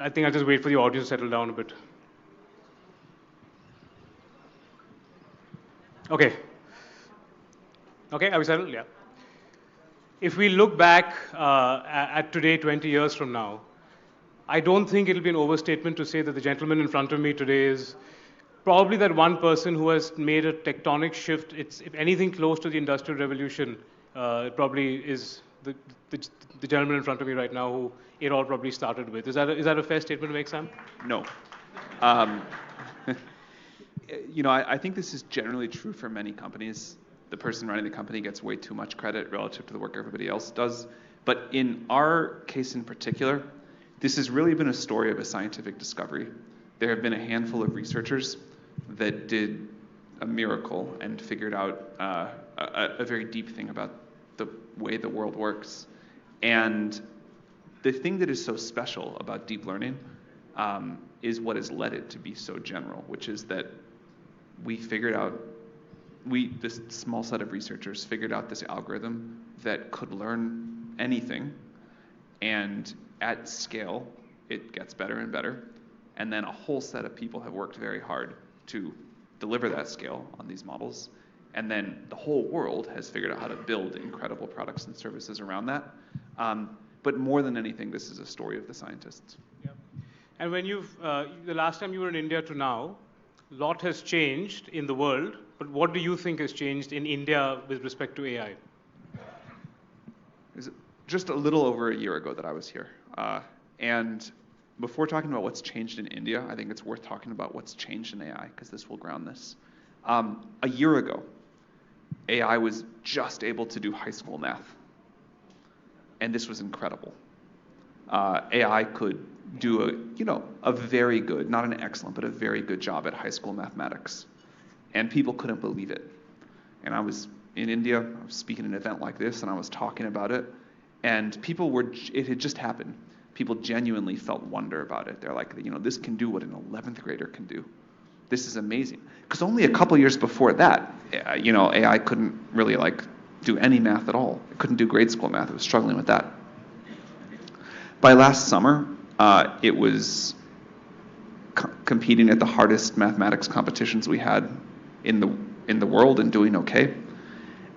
I think I'll just wait for the audience to settle down a bit. Okay. Okay, are we settled? Yeah. If we look back at today, 20 years from now, I don't think it'll be an overstatement to say that the gentleman in front of me today is probably that one person who has made a tectonic shift. It's, if anything, close to the Industrial Revolution. It probably is the gentleman in front of me right now who it all probably started with. Is that a fair statement to make, Sam? No. You know, I think this is generally true for many companies. The person running the company gets way too much credit relative to the work everybody else does. But in our case in particular, this has really been a story of a scientific discovery. There have been a handful of researchers that did a miracle and figured out a very deep thing about the way the world works. And the thing that is so special about deep learning is what has led it to be so general, which is that we figured out, this small set of researchers figured out this algorithm that could learn anything, and at scale, it gets better and better. And then a whole set of people have worked very hard to deliver that scale on these models. And then the whole world has figured out how to build incredible products and services around that. But more than anything, this is a story of the scientists. Yeah. And when the last time you were in India to now, a lot has changed in the world, but what do you think has changed in India with respect to AI? It was just a little over a year ago that I was here. And before talking about what's changed in India, I think it's worth talking about what's changed in AI, because this will ground this. A year ago, AI was just able to do high school math. And this was incredible. AI could do a very good, not an excellent, but a very good job at high school mathematics. And people couldn't believe it. And I was in India, I was speaking at an event like this, and I was talking about it. And it had just happened. People genuinely felt wonder about it. They're like, this can do what an 11th grader can do. This is amazing. Because only a couple years before that, AI couldn't really do any math at all. It couldn't do grade school math. It was struggling with that. By last summer, it was competing at the hardest mathematics competitions we had in the world and doing okay.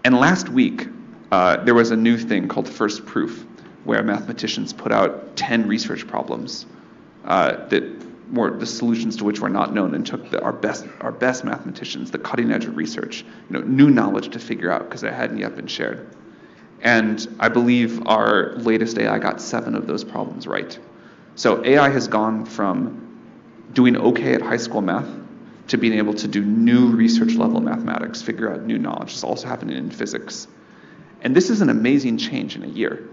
And last week, there was a new thing called First Proof, where mathematicians put out 10 research problems that were the solutions to which were not known, and took our best mathematicians, the cutting edge of research, new knowledge to figure out because it hadn't yet been shared. And I believe our latest AI got 7 of those problems right. So AI has gone from doing okay at high school math to being able to do new research level mathematics, figure out new knowledge. It's also happening in physics. And this is an amazing change in a year.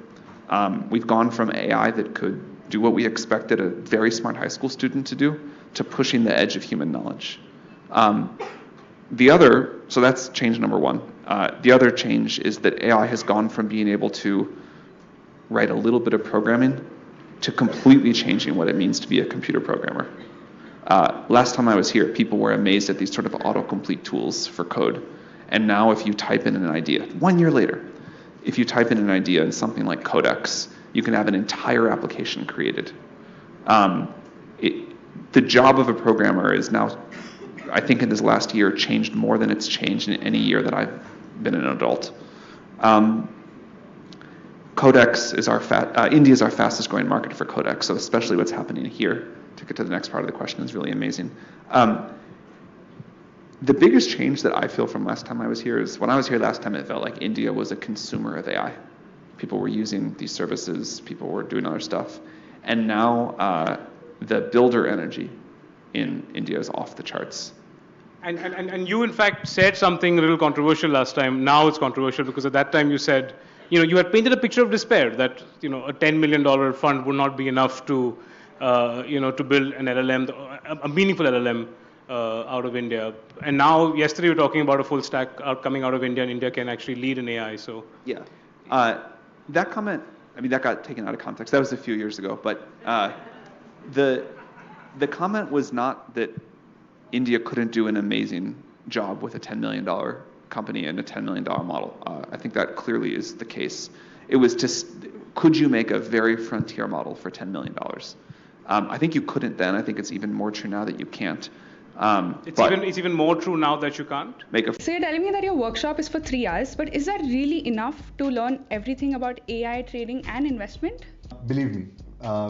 We've gone from AI that could do what we expected a very smart high school student to do, to pushing the edge of human knowledge. So that's change number one. The other change is that AI has gone from being able to write a little bit of programming to completely changing what it means to be a computer programmer. Last time I was here, people were amazed at these sort of autocomplete tools for code. And now if you type in an idea, 1 year later, if you type in an idea in something like Codex, you can have an entire application created. The job of a programmer is now, I think in this last year, changed more than it's changed in any year that I've been an adult. Codex is India is our fastest growing market for Codex, so especially what's happening here, to get to the next part of the question, is really amazing. The biggest change that I feel from last time I was here is, when I was here last time, it felt like India was a consumer of AI. People were using these services, people were doing other stuff. And now the builder energy in India is off the charts. And you, in fact, said something a little controversial last time. Now it's controversial because at that time you said, you had painted a picture of despair that, a $10 million fund would not be enough to, to build an LLM, a meaningful LLM out of India. And now, yesterday you were talking about a full stack coming out of India, and India can actually lead in AI. So yeah, that comment, that got taken out of context. That was a few years ago, but the comment was not that India couldn't do an amazing job with a $10 million company and a $10 million model. I think that clearly is the case. It was just, could you make a very frontier model for $10 million? I think you couldn't then. I think it's even more true now that you can't. It's even more true now that you can't. So you're telling me that your workshop is for 3 hours, but is that really enough to learn everything about AI trading and investment? Believe me,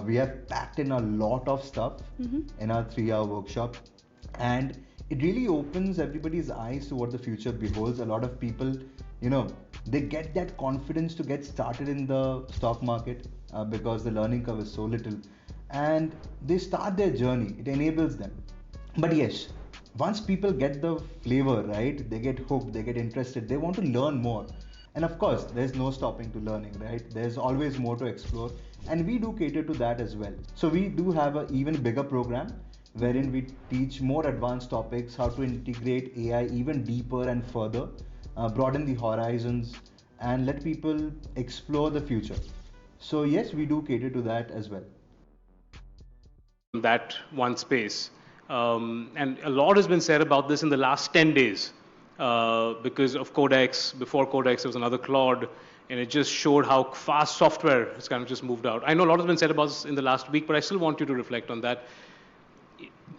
we have packed in a lot of stuff in our 3-hour workshop, and it really opens everybody's eyes to what the future beholds. A lot of people, they get that confidence to get started in the stock market because the learning curve is so little, and they start their journey. It enables them. But yes, once people get the flavor, right, they get hooked, they get interested, they want to learn more. And of course, there's no stopping to learning, right? There's always more to explore, and we do cater to that as well. So we do have an even bigger program wherein we teach more advanced topics, how to integrate AI even deeper and further, broaden the horizons, and let people explore the future. So yes, we do cater to that as well. That one space. And a lot has been said about this in the last 10 days because of Codex. Before Codex, there was another Claude, and it just showed how fast software has kind of just moved out. I know a lot has been said about this in the last week, but I still want you to reflect on that.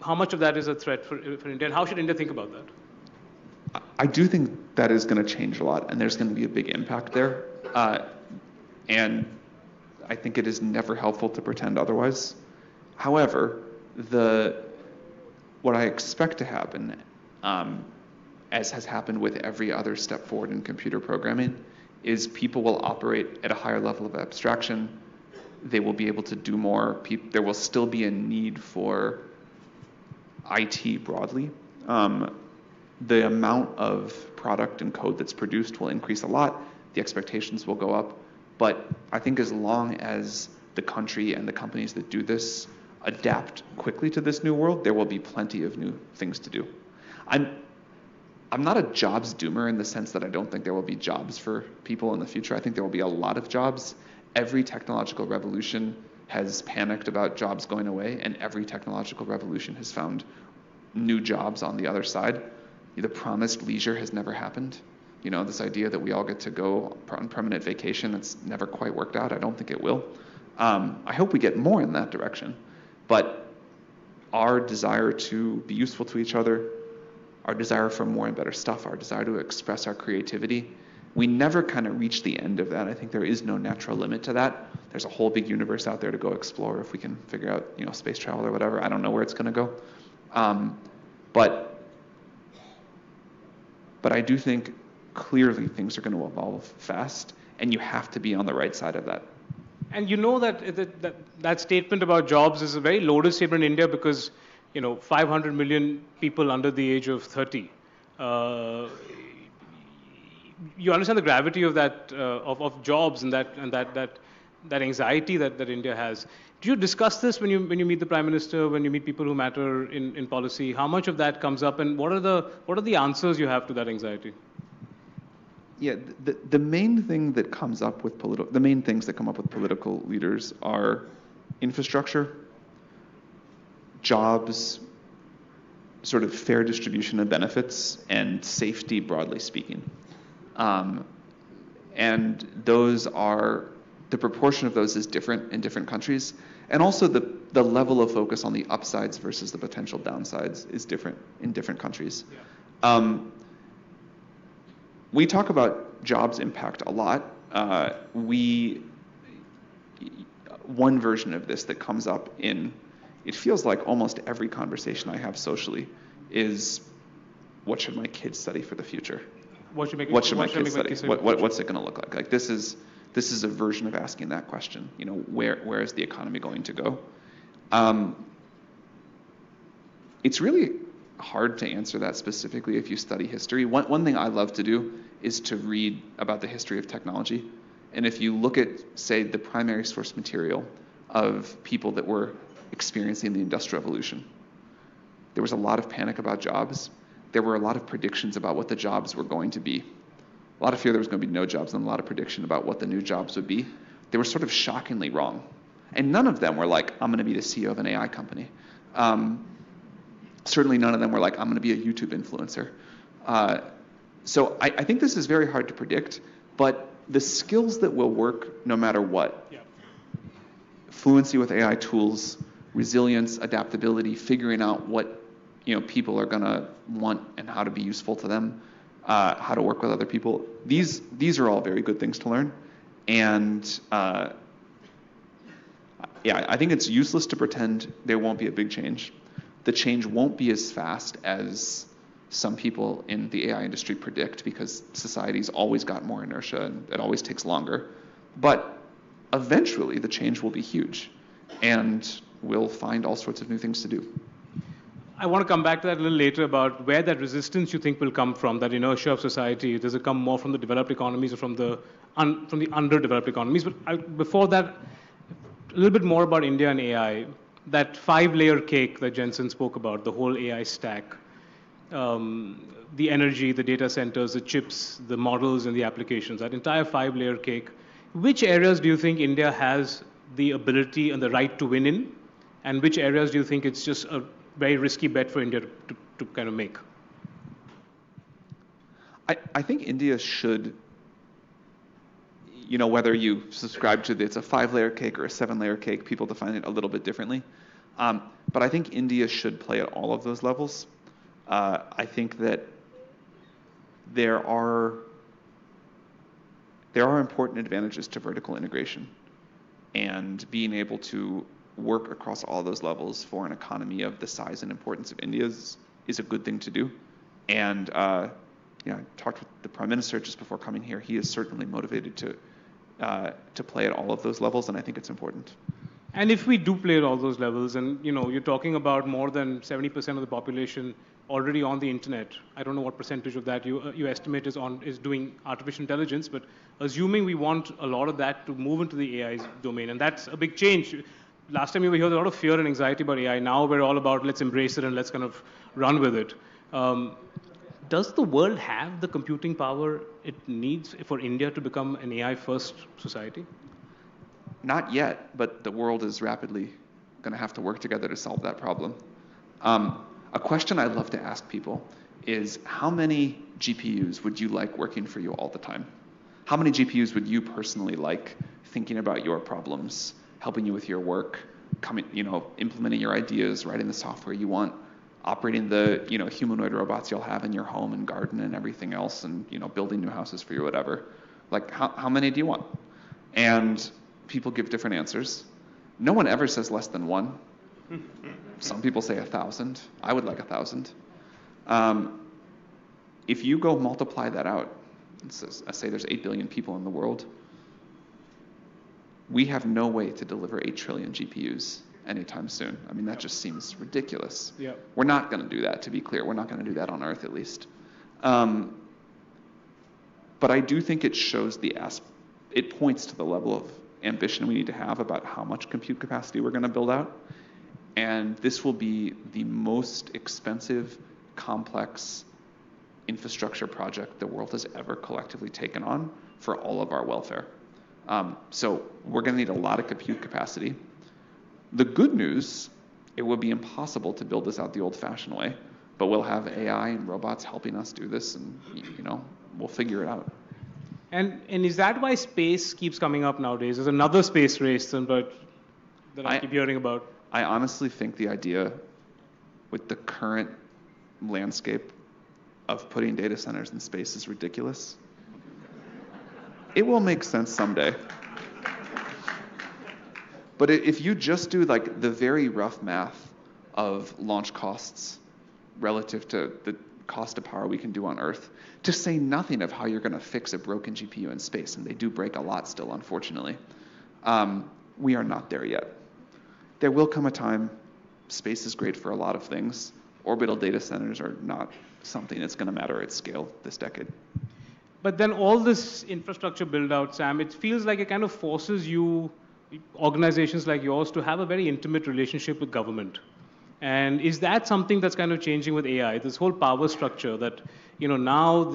How much of that is a threat for India, and how should India think about that? I do think that is going to change a lot, and there's going to be a big impact there. And I think it is never helpful to pretend otherwise. However, what I expect to happen, as has happened with every other step forward in computer programming, is people will operate at a higher level of abstraction. They will be able to do more. There will still be a need for IT broadly. The amount of product and code that's produced will increase a lot. The expectations will go up. But I think as long as the country and the companies that do this adapt quickly to this new world, there will be plenty of new things to do. I'm not a jobs doomer in the sense that I don't think there will be jobs for people in the future. I think there will be a lot of jobs. Every technological revolution has panicked about jobs going away, and every technological revolution has found new jobs on the other side. The promised leisure has never happened. This idea that we all get to go on permanent vacation, it's never quite worked out. I don't think it will. I hope we get more in that direction. But our desire to be useful to each other, our desire for more and better stuff, our desire to express our creativity, we never kind of reach the end of that. I think there is no natural limit to that. There's a whole big universe out there to go explore if we can figure out, space travel or whatever. I don't know where it's going to go. But I do think clearly things are going to evolve fast, and you have to be on the right side of that. And that statement about jobs is a very loaded statement in India because, 500 million people under the age of 30. You understand the gravity of that, of jobs and that anxiety that India has. Do you discuss this when you meet the Prime Minister, when you meet people who matter in policy? How much of that comes up, and what are the answers you have to that anxiety? Yeah, the main thing that comes up with the main things that come up with political leaders are infrastructure, jobs, sort of fair distribution of benefits, and safety, broadly speaking. And those are, the proportion of those is different in different countries, and also the level of focus on the upsides versus the potential downsides is different in different countries. Yeah. We talk about jobs impact a lot. One version of this that comes up it feels like almost every conversation I have socially is, what should my kids study for the future? What should my kids study? What's it going to look like? Like this is a version of asking that question. Where is the economy going to go? It's really hard to answer that specifically if you study history. One thing I love to do is to read about the history of technology. And if you look at, say, the primary source material of people that were experiencing the Industrial Revolution, there was a lot of panic about jobs. There were a lot of predictions about what the jobs were going to be. A lot of fear there was going to be no jobs, and a lot of prediction about what the new jobs would be. They were sort of shockingly wrong. And none of them were like, I'm going to be the CEO of an AI company. Certainly none of them were like, I'm going to be a YouTube influencer. So I think this is very hard to predict, but the skills that will work no matter what, fluency with AI tools, resilience, adaptability, figuring out what people are going to want and how to be useful to them, how to work with other people. These are all very good things to learn. And yeah, I think it's useless to pretend there won't be a big change. The change won't be as fast as some people in the AI industry predict, because society's always got more inertia and it always takes longer. But eventually the change will be huge, and we'll find all sorts of new things to do. I want to come back to that a little later about where that resistance you think will come from, that inertia of society. Does it come more from the developed economies or from the underdeveloped economies? But before that, a little bit more about India and AI. That 5-layer cake that Jensen spoke about, the whole AI stack, the energy, the data centers, the chips, the models, and the applications, that entire 5-layer cake. Which areas do you think India has the ability and the right to win in? And which areas do you think it's just a very risky bet for India to kind of make? I think India should, whether you subscribe to it's a 5-layer cake or a 7-layer cake, people define it a little bit differently. But I think India should play at all of those levels. I think that there are important advantages to vertical integration, and being able to work across all those levels for an economy of the size and importance of India's is a good thing to do. And I talked with the Prime Minister just before coming here. He is certainly motivated to play at all of those levels, and I think it's important. And if we do play at all those levels, and you're talking about more than 70% of the population already on the internet. I don't know what percentage of that you estimate is doing artificial intelligence, but assuming we want a lot of that to move into the AI domain, and that's a big change. Last time you were here, there was a lot of fear and anxiety about AI. Now we're all about let's embrace it and let's kind of run with it. Does the world have the computing power it needs for India to become an AI-first society? Not yet, but the world is rapidly going to have to work together to solve that problem. A question I love to ask people is, how many GPUs would you like working for you all the time? How many GPUs would you personally like thinking about your problems, helping you with your work, implementing your ideas, writing the software you want, operating the humanoid robots you'll have in your home and garden and everything else, and building new houses for you, whatever? Like, how many do you want? And people give different answers. No one ever says less than 1. Some people say 1,000. I would like 1,000. If you go multiply that out, I say there's 8 billion people in the world. We have no way to deliver 8 trillion GPUs anytime soon. I mean, that just seems ridiculous. Yeah. We're not going to do that, to be clear. We're not going to do that on Earth, at least. But I do think it shows it points to the level of ambition we need to have about how much compute capacity we're going to build out. And this will be the most expensive, complex infrastructure project the world has ever collectively taken on for all of our welfare. So we're going to need a lot of compute capacity. The good news, it will be impossible to build this out the old-fashioned way, but we'll have AI and robots helping us do this, and we'll figure it out. And is that why space keeps coming up nowadays? There's another space race that I keep hearing about. I honestly think the idea with the current landscape of putting data centers in space is ridiculous. It will make sense someday. But if you just do like the very rough math of launch costs relative to the cost of power we can do on Earth, to say nothing of how you're going to fix a broken GPU in space, and they do break a lot still, unfortunately, we are not there yet. There will come a time, space is great for a lot of things. Orbital data centers are not something that's going to matter at scale this decade. But then all this infrastructure build out, Sam, it feels like it kind of forces organizations like yours, to have a very intimate relationship with government. And is that something that's kind of changing with AI? This whole power structure that, now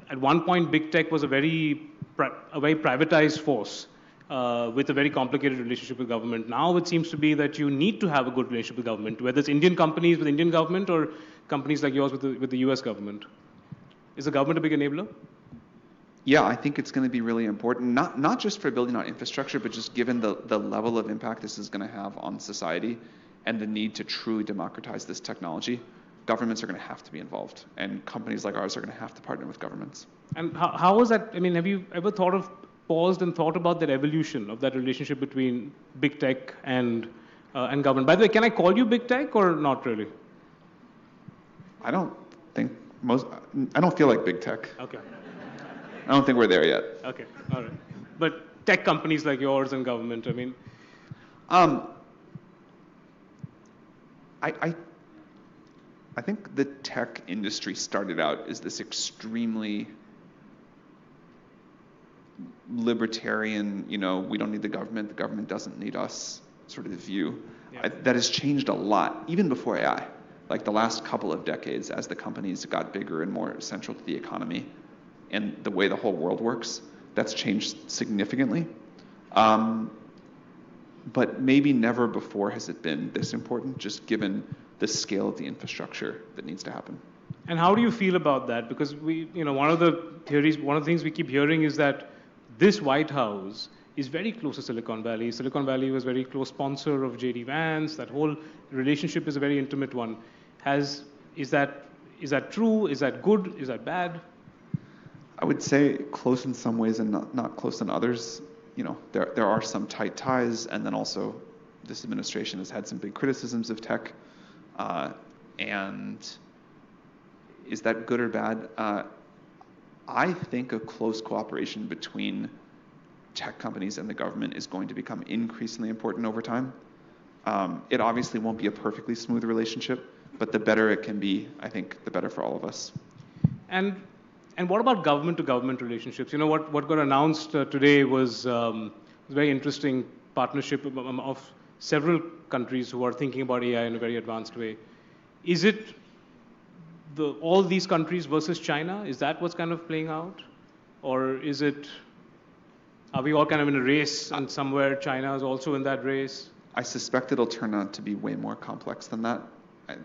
at one point, big tech was a very privatized force with a very complicated relationship with government. Now it seems to be that you need to have a good relationship with government, whether it's Indian companies with Indian government or companies like yours with the US government. Is the government a big enabler? Yeah, I think it's going to be really important, not just for building out infrastructure, but just given the level of impact this is going to have on society. and the need to truly democratize this technology, governments are going to have to be involved, and companies like ours are going to have to partner with governments. And how is that? I mean, have you ever paused and thought about that evolution of that relationship between big tech and government? By the way, can I call you big tech or not really? I don't feel like big tech. Okay. I don't think we're there yet. Okay, all right. But tech companies like yours and government, I mean. I think the tech industry started out as this extremely libertarian, we don't need the government doesn't need us sort of view. Yeah. That has changed a lot, even before AI. Like the last couple of decades, as the companies got bigger and more central to the economy and the way the whole world works, that's changed significantly. But maybe never before has it been this important, just given the scale of the infrastructure that needs to happen. And how do you feel about that? Because one of the things we keep hearing is that this White House is very close to Silicon Valley. Silicon Valley was a very close sponsor of J.D. Vance. That whole relationship is a very intimate one. Is that true? Is that good? Is that bad? I would say close in some ways and not close in others. There are some tight ties, and then also this administration has had some big criticisms of tech. And is that good or bad? I think a close cooperation between tech companies and the government is going to become increasingly important over time. It obviously won't be a perfectly smooth relationship, but the better it can be, I think, the better for all of us. And what about government-to-government relationships? What got announced today was a very interesting partnership of several countries who are thinking about AI in a very advanced way. Is it all these countries versus China? Is that what's kind of playing out? Or are we all kind of in a race and somewhere China is also in that race? I suspect it'll turn out to be way more complex than that.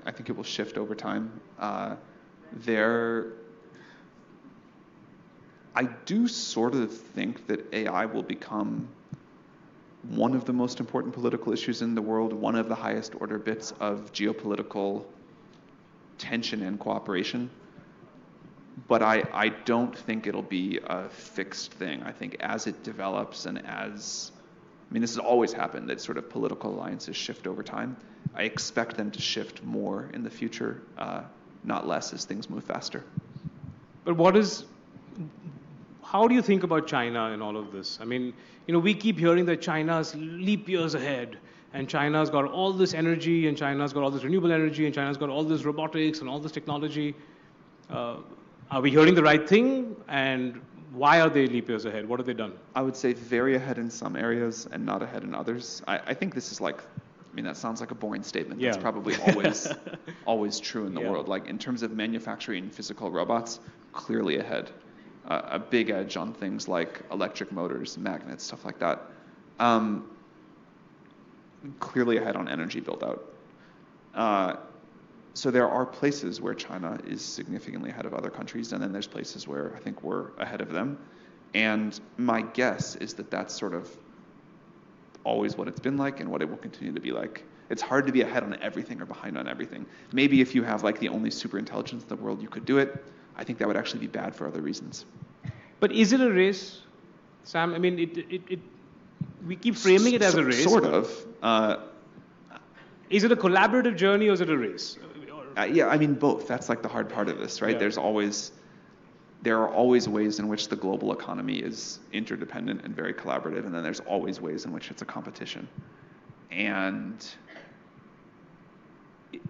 I think it will shift over time. I do sort of think that AI will become one of the most important political issues in the world, one of the highest order bits of geopolitical tension and cooperation. But I don't think it'll be a fixed thing. I think as it develops and this has always happened, that sort of political alliances shift over time. I expect them to shift more in the future, not less, as things move faster. But how do you think about China in all of this? I mean, we keep hearing that China's leap years ahead, and China's got all this energy, and China's got all this renewable energy, and China's got all this robotics and all this technology. Are we hearing the right thing? And why are they leap years ahead? What have they done? I would say very ahead in some areas and not ahead in others. I think this is that sounds like a boring statement. Yeah. That's probably always true in the world. Like in terms of manufacturing physical robots, clearly ahead. A big edge on things like electric motors, magnets, stuff like that. Clearly ahead on energy build-out. So there are places where China is significantly ahead of other countries, and then there's places where I think we're ahead of them. And my guess is that that's sort of always what it's been like and what it will continue to be like. It's hard to be ahead on everything or behind on everything. Maybe if you have the only superintelligence in the world, you could do it. I think that would actually be bad for other reasons. But is it a race, Sam? I mean, we keep framing it as a race. Sort of. Is it a collaborative journey or is it a race? Yeah, both. That's the hard part of this, right? Yeah. There are always ways in which the global economy is interdependent and very collaborative, and then there's always ways in which it's a competition. And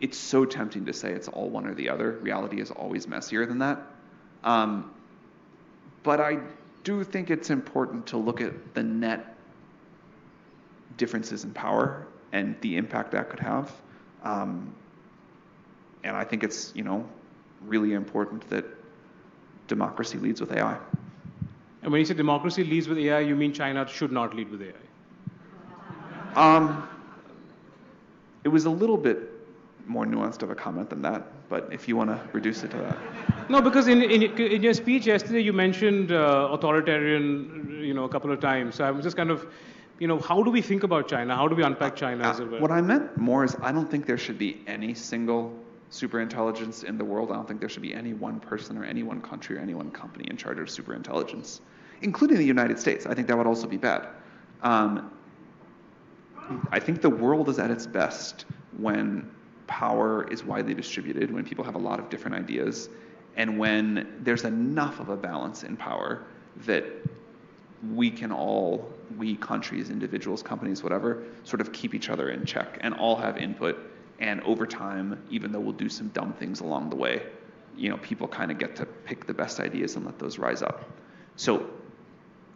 it's so tempting to say it's all one or the other. Reality is always messier than that. But I do think it's important to look at the net differences in power and the impact that could have. And I think it's, really important that democracy leads with AI. And when you say democracy leads with AI, you mean China should not lead with AI? It was a little bit more nuanced of a comment than that, but if you want to reduce it to that. No, because in your speech yesterday, you mentioned authoritarian, a couple of times. So I was just kind of how do we think about China? How do we unpack China as it were? What I meant more is I don't think there should be any single superintelligence in the world. I don't think there should be any one person or any one country or any one company in charge of superintelligence, including the United States. I think that would also be bad. I think the world is at its best when power is widely distributed, when people have a lot of different ideas, and when there's enough of a balance in power that we can all, we countries, individuals, companies, whatever, sort of keep each other in check and all have input. And over time, even though we'll do some dumb things along the way, people kind of get to pick the best ideas and let those rise up. So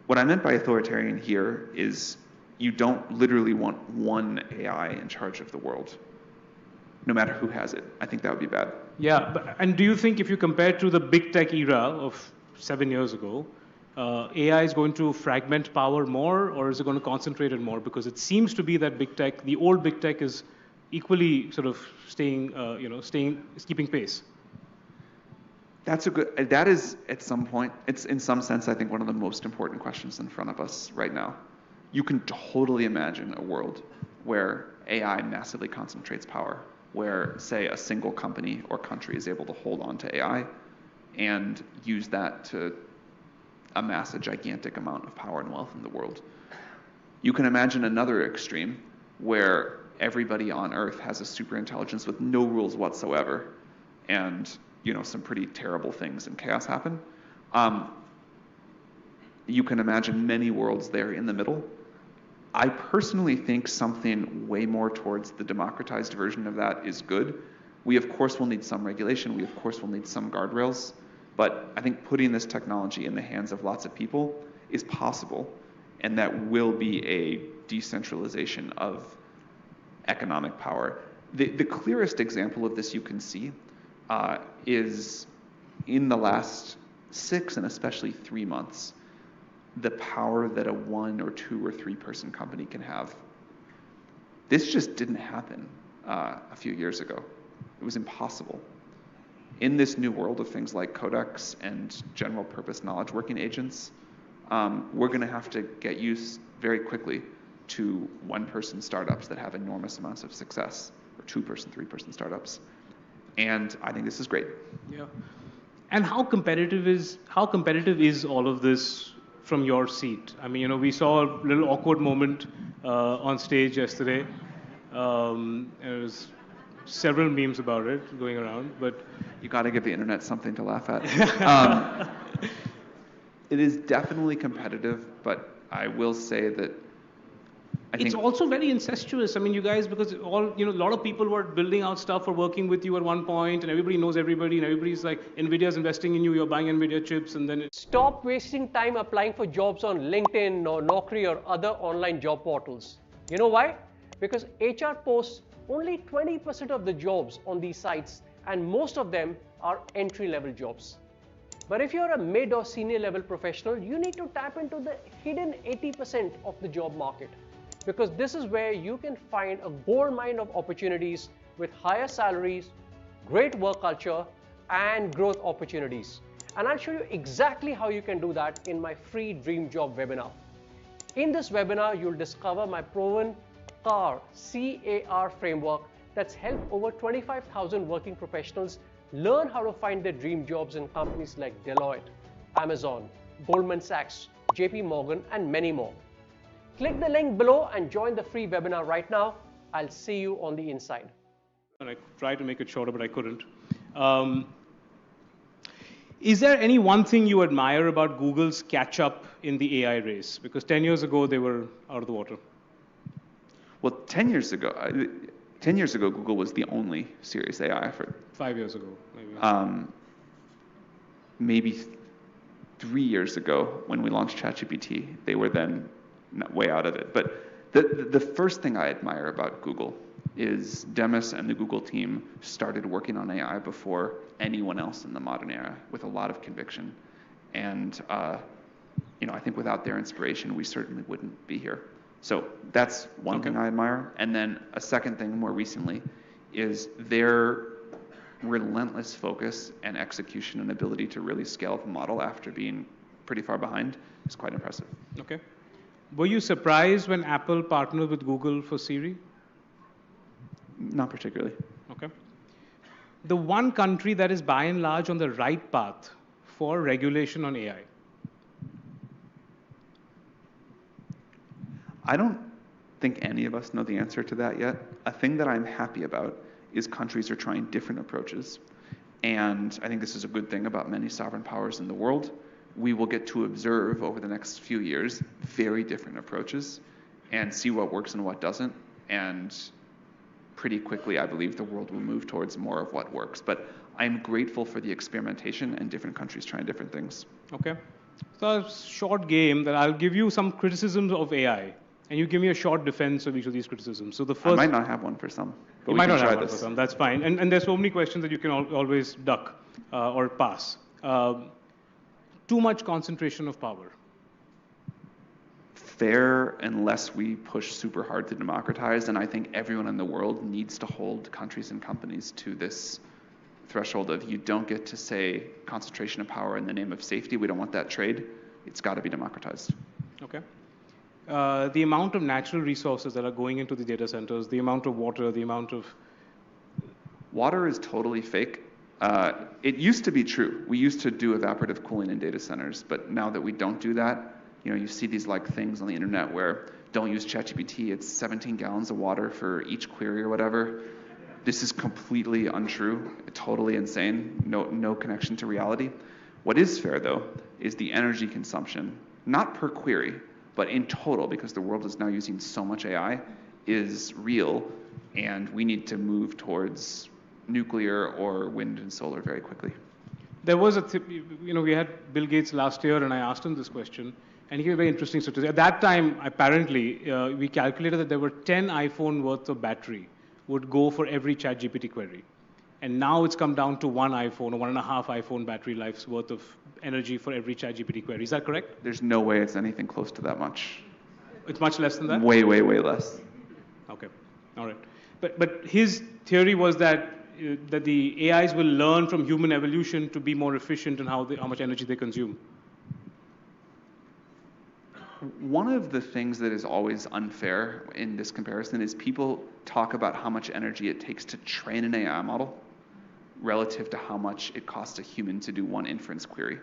what I meant by authoritarian here is you don't literally want one AI in charge of the world, no matter who has it. I think that would be bad. Yeah, and do you think if you compare to the big tech era of 7 years ago, AI is going to fragment power more, or is it going to concentrate it more? Because it seems to be that big tech, the old big tech, is equally sort of keeping pace. That is at some point, it's in some sense, I think, one of the most important questions in front of us right now. You can totally imagine a world where AI massively concentrates power, where, say, a single company or country is able to hold on to AI and use that to amass a gigantic amount of power and wealth in the world. You can imagine another extreme where everybody on Earth has a superintelligence with no rules whatsoever, and some pretty terrible things and chaos happen. You can imagine many worlds there in the middle. I personally think something way more towards the democratized version of that is good. We, of course, will need some regulation. We, of course, will need some guardrails. But I think putting this technology in the hands of lots of people is possible, and that will be a decentralization of economic power. The clearest example of this you can see is in the last 6 and especially 3 months, the power that a 1 or 2 or 3 person company can have. This just didn't happen a few years ago. It was impossible. In this new world of things like codecs and general purpose knowledge working agents, we're going to have to get used very quickly to 1-person startups that have enormous amounts of success, or 2-person, 3-person startups. And I think this is great. Yeah. And how competitive is all of this from your seat? I mean, we saw a little awkward moment on stage yesterday. There was several memes about it going around, but you got to give the internet something to laugh at. It is definitely competitive, but I will say that it's also very incestuous. I mean, you guys, because a lot of people were building out stuff or working with you at one point, and everybody knows everybody, and everybody's like, NVIDIA's investing in you, you're buying NVIDIA chips, and then Stop wasting time applying for jobs on LinkedIn or Naukri or other online job portals. You know why? Because HR posts only 20% of the jobs on these sites, and most of them are entry-level jobs. But if you're a mid or senior level professional, you need to tap into the hidden 80% of the job market, because this is where you can find a gold mine of opportunities with higher salaries, great work culture, and growth opportunities. And I'll show you exactly how you can do that in my free Dream Job webinar. In this webinar, you'll discover my proven CAR framework that's helped over 25,000 working professionals learn how to find their dream jobs in companies like Deloitte, Amazon, Goldman Sachs, JP Morgan, and many more. Click the link below and join the free webinar right now. I'll see you on the inside. And I tried to make it shorter, but I couldn't. Is there any one thing you admire about Google's catch-up in the AI race? Because 10 years ago, they were out of the water. Well, 10 years ago, Google was the only serious AI effort. 5 years ago, maybe. Maybe 3 years ago, when we launched ChatGPT, they were then way out of it. But the first thing I admire about Google is Demis and the Google team started working on AI before anyone else in the modern era, with a lot of conviction. And I think without their inspiration, we certainly wouldn't be here. So that's one thing I admire. And then a second thing more recently is their relentless focus and execution and ability to really scale up a model after being pretty far behind is quite impressive. Okay. Were you surprised when Apple partnered with Google for Siri? Not particularly. Okay. The one country that is by and large on the right path for regulation on AI. I don't think any of us know the answer to that yet. A thing that I'm happy about is countries are trying different approaches. And I think this is a good thing about many sovereign powers in the world. We will get to observe over the next few years very different approaches and see what works and what doesn't. And pretty quickly, I believe the world will move towards more of what works. But I'm grateful for the experimentation and different countries trying different things. Okay. So a short game that I'll give you some criticisms of AI, and you give me a short defense of each of these criticisms. So the first, I might not have one for some, but you we might can not try have one this. for some. That's fine. And there's so many questions that you can always duck or pass. Too much concentration of power. Fair unless we push super hard to democratize, and I think everyone in the world needs to hold countries and companies to this threshold of you don't get to say concentration of power in the name of safety. We don't want that trade. It's got to be democratized. Okay. The amount of natural resources that are going into the data centers, the amount of water, the amount of... Water is totally fake. It used to be true. We used to do evaporative cooling in data centers, but now that we don't do that, you see these like things on the internet where don't use ChatGPT, it's 17 gallons of water for each query or whatever. This is completely untrue, totally insane, no connection to reality. What is fair though, is the energy consumption, not per query, but in total, because the world is now using so much AI, is real, and we need to move towards nuclear or wind and solar very quickly. There was we had Bill Gates last year, and I asked him this question, and he gave a very interesting statistic. At that time, apparently, we calculated that there were 10 iPhone worth of battery would go for every ChatGPT query. And now it's come down to one iPhone or 1.5 iPhone battery life's worth of energy for every ChatGPT query. Is that correct? There's no way it's anything close to that much. It's much less than that? Way, way, way less. Okay, all right. But his theory was that the AIs will learn from human evolution to be more efficient in how much energy they consume. One of the things that is always unfair in this comparison is people talk about how much energy it takes to train an AI model relative to how much it costs a human to do one inference query.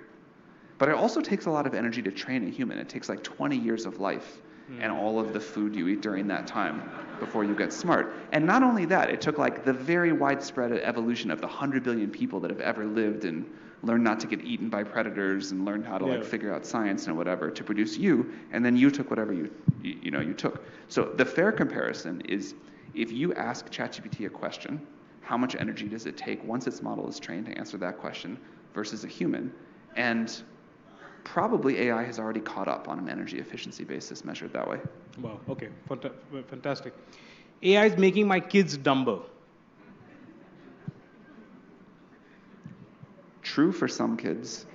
But it also takes a lot of energy to train a human. It takes like 20 years of life and all of the food you eat during that time before you get smart. And not only that, it took like the very widespread evolution of the 100 billion people that have ever lived and learned not to get eaten by predators and learned how to like figure out science and whatever to produce you, and then you took whatever you took. So the fair comparison is if you ask ChatGPT a question, how much energy does it take once its model is trained to answer that question versus a human? And probably AI has already caught up on an energy efficiency basis measured that way. Wow, okay, fantastic. AI is making my kids dumber. True for some kids.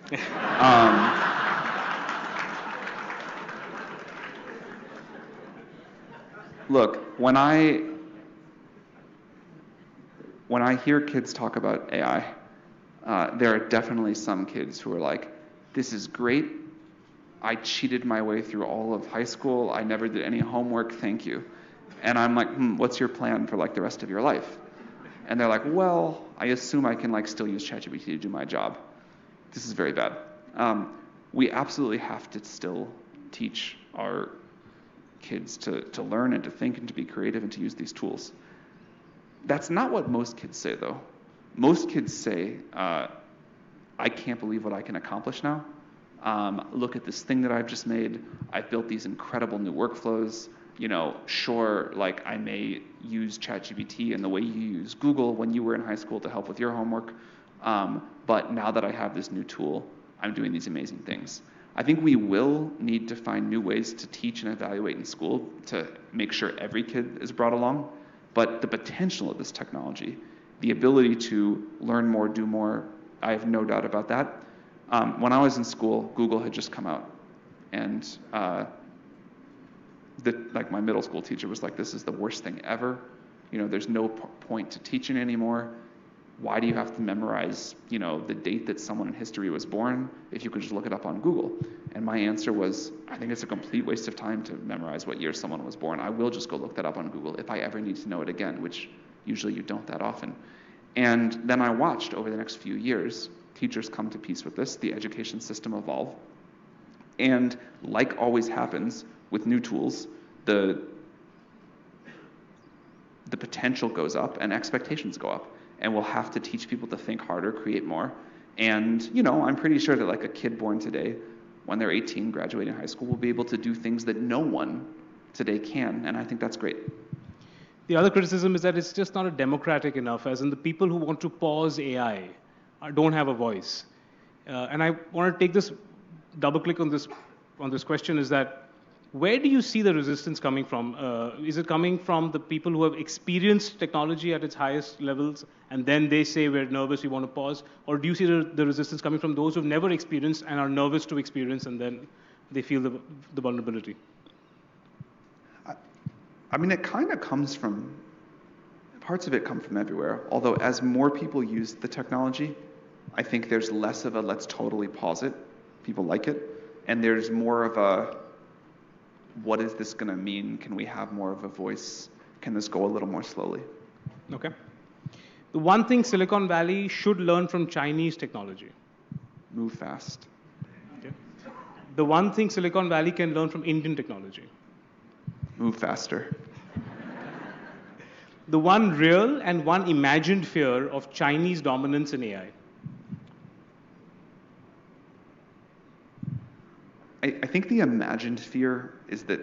Look, when I hear kids talk about AI, there are definitely some kids who are like, this is great. I cheated my way through all of high school. I never did any homework, thank you. And I'm like, what's your plan for like the rest of your life? And they're like, well, I assume I can like still use ChatGPT to do my job. This is very bad. We absolutely have to still teach our kids to learn and to think and to be creative and to use these tools. That's not what most kids say though. Most kids say, I can't believe what I can accomplish now. Look at this thing that I've just made. I've built these incredible new workflows. Sure, like I may use ChatGPT in the way you use Google when you were in high school to help with your homework, but now that I have this new tool, I'm doing these amazing things. I think we will need to find new ways to teach and evaluate in school to make sure every kid is brought along, but the potential of this technology, the ability to learn more, do more, I have no doubt about that. When I was in school, Google had just come out, and like my middle school teacher was like, this is the worst thing ever. There's no point to teaching anymore. Why do you have to memorize, the date that someone in history was born if you could just look it up on Google? And my answer was, I think it's a complete waste of time to memorize what year someone was born. I will just go look that up on Google if I ever need to know it again, which usually you don't that often. And then I watched over the next few years, teachers come to peace with this, the education system evolve. And like always happens with new tools, the potential goes up and expectations go up. And we'll have to teach people to think harder, create more. And, I'm pretty sure that like a kid born today, when they're 18, graduating high school, will be able to do things that no one today can. And I think that's great. The other criticism is that it's just not democratic enough, as in the people who want to pause AI don't have a voice. And I want to take this, double click on this question, is that where do you see the resistance coming from? Is it coming from the people who have experienced technology at its highest levels, and then they say, we're nervous, we want to pause? Or do you see the resistance coming from those who've never experienced and are nervous to experience, and then they feel the vulnerability? I mean, it kind of comes from, parts of it come from everywhere. Although as more people use the technology, I think there's less of a let's totally pause it. People like it. And there's more of a, what is this going to mean? Can we have more of a voice? Can this go a little more slowly? Okay. The one thing Silicon Valley should learn from Chinese technology. Move fast. Okay. The one thing Silicon Valley can learn from Indian technology. Move faster. The one real and one imagined fear of Chinese dominance in AI. I think the imagined fear is that,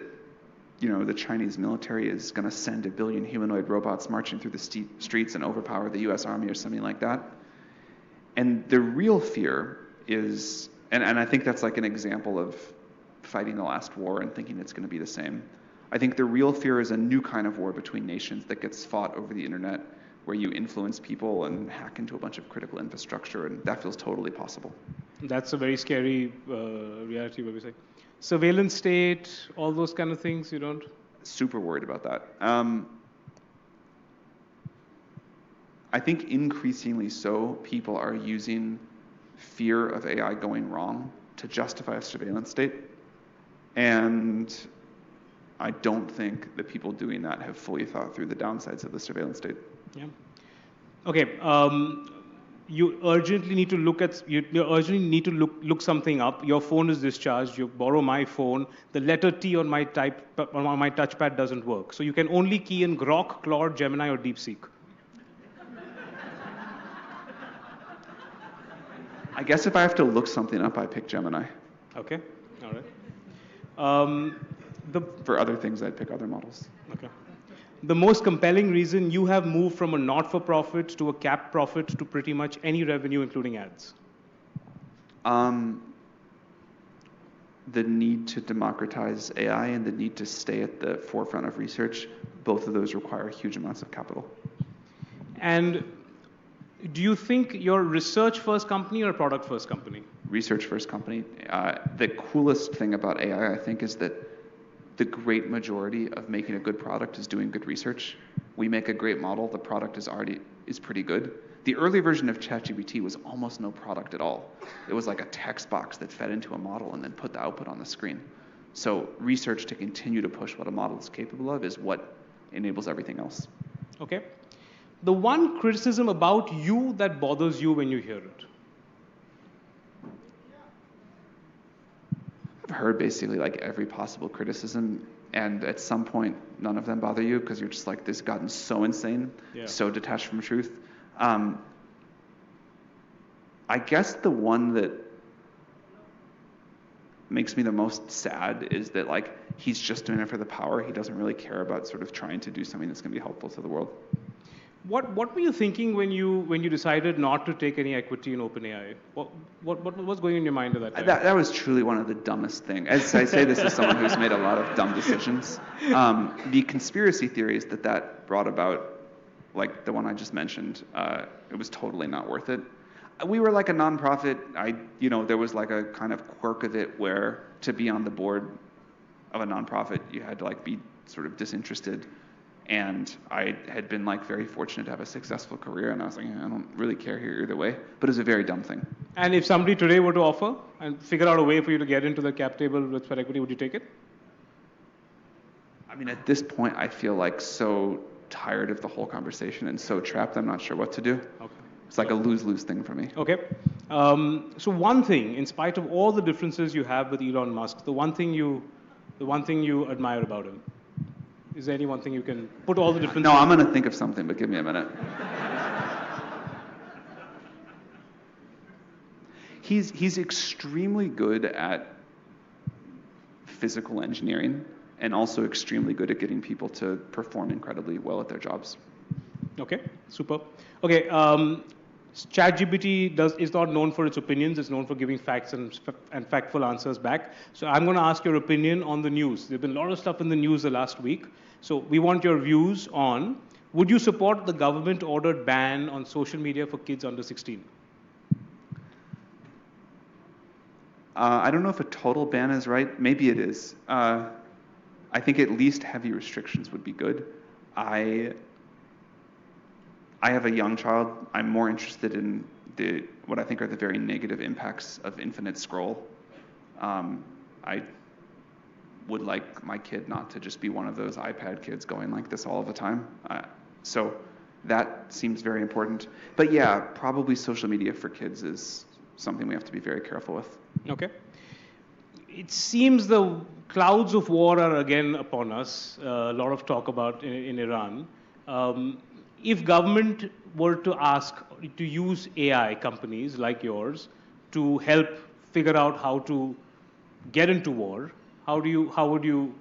the Chinese military is going to send 1 billion humanoid robots marching through the streets and overpower the US Army or something like that. And the real fear is, and I think that's like an example of fighting the last war and thinking it's going to be the same. I think the real fear is a new kind of war between nations that gets fought over the internet, where you influence people and hack into a bunch of critical infrastructure, and that feels totally possible. That's a very scary reality, what we say. Surveillance state, all those kind of things, you don't? Super worried about that. I think increasingly so, people are using fear of AI going wrong to justify a surveillance state. And I don't think the people doing that have fully thought through the downsides of the surveillance state. Yeah. Okay. You urgently need to look something up. Your phone is discharged. You borrow my phone. The letter T on my touchpad doesn't work. So you can only key in Grok, Claude, Gemini, or DeepSeek. I guess if I have to look something up, I pick Gemini. Okay. All right. For other things, I'd pick other models. Okay. The most compelling reason you have moved from a not-for-profit to a capped profit to pretty much any revenue, including ads? The need to democratize AI and the need to stay at the forefront of research, both of those require huge amounts of capital. And do you think you're a research-first company or a product-first company? Research-first company. The coolest thing about AI, I think, is that the great majority of making a good product is doing good research. We make a great model, the product is pretty good. The early version of ChatGPT was almost no product at all. It was like a text box that fed into a model and then put the output on the screen. So research to continue to push what a model is capable of is what enables everything else. Okay. The one criticism about you that bothers you when you hear it? I've heard basically like every possible criticism, and at some point, none of them bother you because you're just like, this has gotten so insane, so detached from truth. I guess the one that makes me the most sad is that like he's just doing it for the power. He doesn't really care about sort of trying to do something that's going to be helpful to the world. What were you thinking when you decided not to take any equity in OpenAI? What was going in your mind at that time? That was truly one of the dumbest things. As I say, this is someone who's made a lot of dumb decisions. The conspiracy theories that brought about, like the one I just mentioned, it was totally not worth it. We were like a nonprofit. There was like a kind of quirk of it where to be on the board of a nonprofit, you had to like be sort of disinterested. And I had been like very fortunate to have a successful career, and I was like, I don't really care here either way. But it was a very dumb thing. And if somebody today were to offer and figure out a way for you to get into the cap table with sweat equity, would you take it? I mean, at this point, I feel like so tired of the whole conversation and so trapped, I'm not sure what to do. Okay. It's like a lose-lose thing for me. Okay. So one thing, in spite of all the differences you have with Elon Musk, the one thing you admire about him, is there any one thing you can put all the differences? No, I'm going to think of something, but give me a minute. He's extremely good at physical engineering and also extremely good at getting people to perform incredibly well at their jobs. Okay, super. Okay, ChatGPT is not known for its opinions. It's known for giving facts and factful answers back. So I'm going to ask your opinion on the news. There's been a lot of stuff in the news the last week. So we want your views on, would you support the government-ordered ban on social media for kids under 16? I don't know if a total ban is right. Maybe it is. I think at least heavy restrictions would be good. I have a young child. I'm more interested in what I think are the very negative impacts of infinite scroll. I would like my kid not to just be one of those iPad kids going like this all of the time. So that seems very important. But yeah, probably social media for kids is something we have to be very careful with. Okay. It seems the clouds of war are again upon us. A lot of talk about in Iran. If government were to ask to use AI companies like yours to help figure out how to get into war, how would you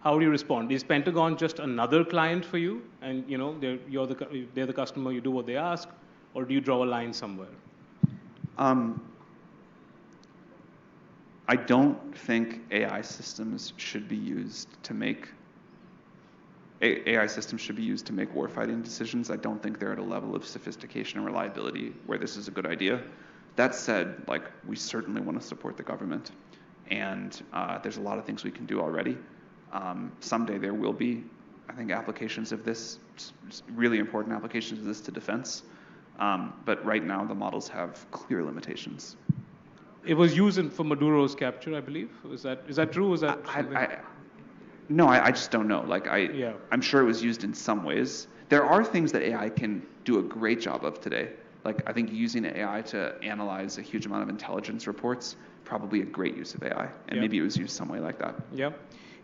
respond? Is Pentagon just another client for you, and they're the customer, you do what they ask, or do you draw a line somewhere? I don't think AI systems should be used to make warfighting decisions. I don't think they're at a level of sophistication and reliability where this is a good idea. That said, like, we certainly want to support the government, and there's a lot of things we can do already. Someday there will be, I think, applications of this, really important applications of this to defense. But right now the models have clear limitations. It was used for Maduro's capture, I believe. Is that true? Is that No, I just don't know. Like I'm sure it was used in some ways. There are things that AI can do a great job of today. Like I think using AI to analyze a huge amount of intelligence reports, probably a great use of AI. And maybe it was used some way like that. Yeah.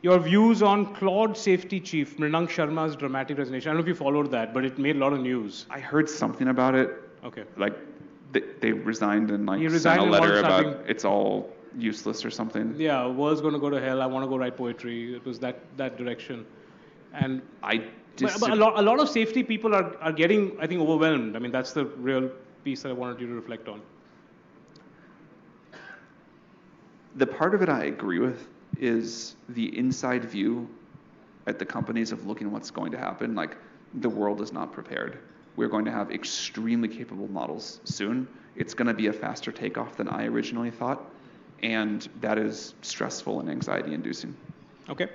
Your views on Claude safety chief Mrinang Sharma's dramatic resignation. I don't know if you followed that, but it made a lot of news. I heard something about it. Okay. Like they resigned and like sent a letter about it's all useless or something. Yeah, world's going to go to hell. I want to go write poetry. It was that direction. And but a lot of safety people are getting, I think, overwhelmed. I mean, that's the real piece that I wanted you to reflect on. The part of it I agree with is the inside view at the companies of looking what's going to happen. Like, the world is not prepared. We're going to have extremely capable models soon. It's going to be a faster takeoff than I originally thought, and that is stressful and anxiety-inducing. Okay.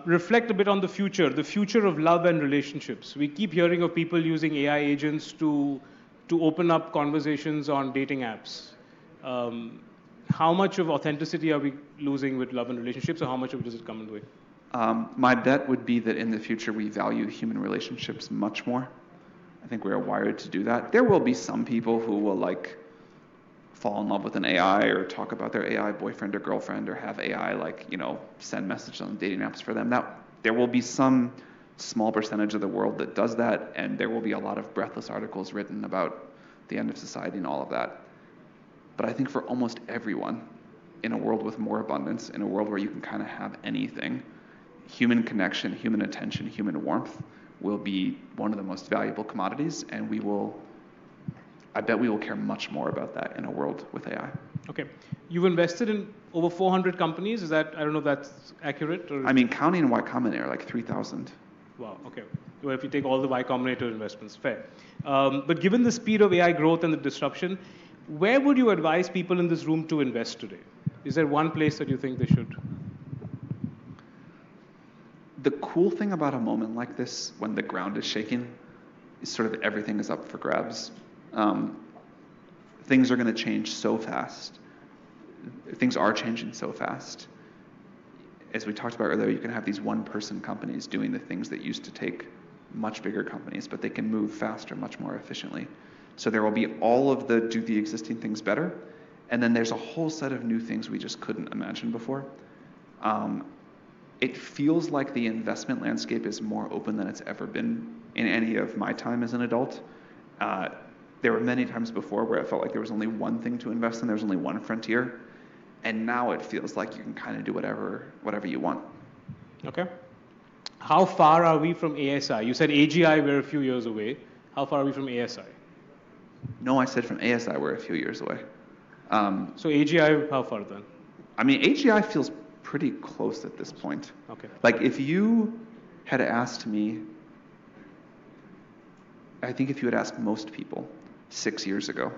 Reflect a bit on the future of love and relationships. We keep hearing of people using AI agents to open up conversations on dating apps. How much of authenticity are we losing with love and relationships, or how much of it does it come in the way? My bet would be that in the future we value human relationships much more. I think we are wired to do that. There will be some people who will like fall in love with an AI or talk about their AI boyfriend or girlfriend or have AI send messages on dating apps for them. There will be some small percentage of the world that does that, and there will be a lot of breathless articles written about the end of society and all of that. But I think for almost everyone, in a world with more abundance, in a world where you can kind of have anything, human connection, human attention, human warmth will be one of the most valuable commodities, and I bet we will care much more about that in a world with AI. Okay. You've invested in over 400 companies. Is that, I don't know if that's accurate? Or? I mean, counting Y Combinator, like 3,000. Wow, okay. Well, if you take all the Y Combinator investments, fair. But given the speed of AI growth and the disruption, where would you advise people in this room to invest today? Is there one place that you think they should? The cool thing about a moment like this, when the ground is shaking, is sort of everything is up for grabs. Things are going to change so fast. Things are changing so fast. As we talked about earlier, you can have these one-person companies doing the things that used to take much bigger companies, but they can move faster, much more efficiently. So there will be all of the do the existing things better, and then there's a whole set of new things we just couldn't imagine before. It feels like the investment landscape is more open than it's ever been in any of my time as an adult. There were many times before where it felt like there was only one thing to invest in, there was only one frontier, and now it feels like you can kind of do whatever you want. Okay. How far are we from ASI? You said AGI, we're a few years away. How far are we from ASI? No, I said from ASI, we're a few years away. So AGI, how far then? I mean, AGI feels pretty close at this point. Okay. Like if you had asked me, I think if you had asked most people 6 years ago,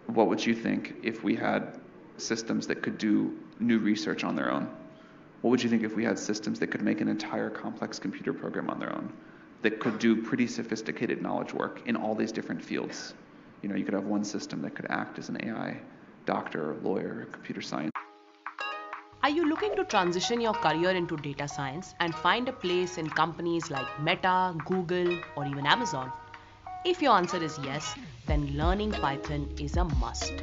what would you think if we had systems that could do new research on their own? What would you think if we had systems that could make an entire complex computer program on their own, that could do pretty sophisticated knowledge work in all these different fields? You know, you could have one system that could act as an AI doctor, lawyer, computer science. Are you looking to transition your career into data science and find a place in companies like Meta, Google, or even Amazon? If your answer is yes, then learning Python is a must.